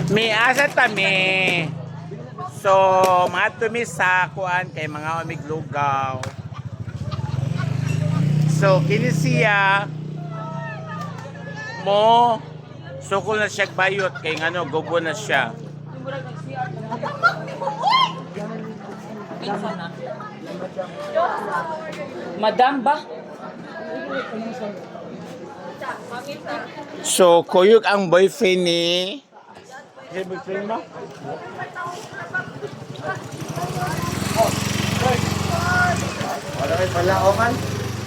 May asa tami. So, mga tumi sa kuan kay mga umiglugaw. So, kini siya mo sukol na siya bayot kay ngano gubo na siya. Madam ba? So, kuyog ang boyfriend ni... Hey, boyfriend mo?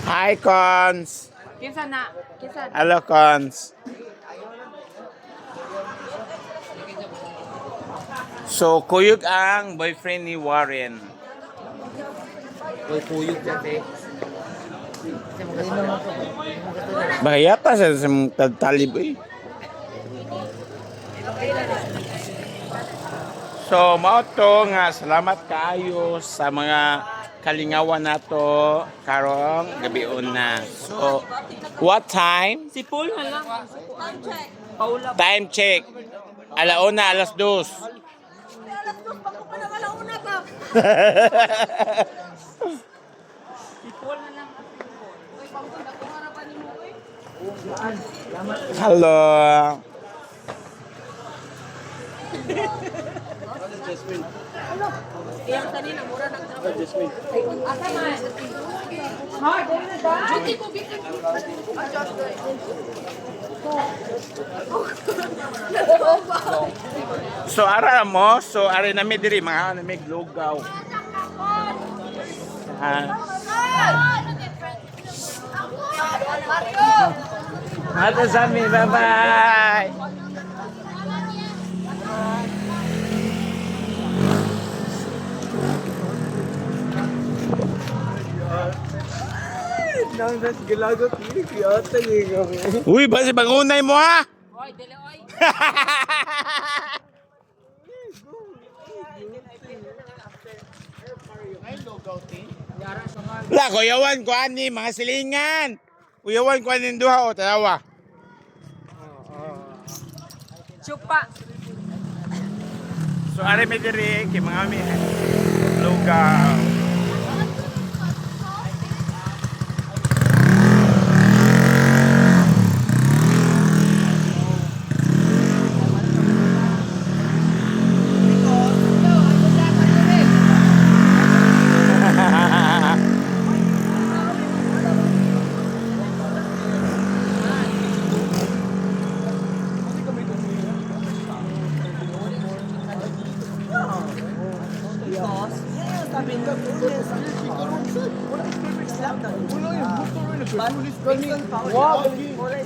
Hi, Cons! Kinsa na? Kinsa? Hello, Cons! So, kuyog ang boyfriend ni Warren. Kuyog dati. Bahaya pa sa talib eh. So, mao to nga salamat kaayo sa mga kalingawan nato karong gabion na. So, what time? Si Paul na lang. Paula. Time check. Alauna, alas 2. Si Paul na lang. Hello. Iyang kanina mura nang Jasmine. Asa man? Ha, dili na da. Juti ko bitin. So, ara mo. So, ara na mi diri mga may lugaw. Hata sa amin. Bye-bye. Nang galagot ni kiyata ni. Uy, basi bangunay mo ha? Oy, dili oy. La, kuyawan ko ani, mga silingan. Kuyawan ko ani duha o tanawa. Chupa. So, ari mi diri kay mga mi lugaw.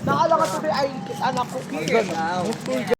Nakala ka tuloy ay anak ko kaya.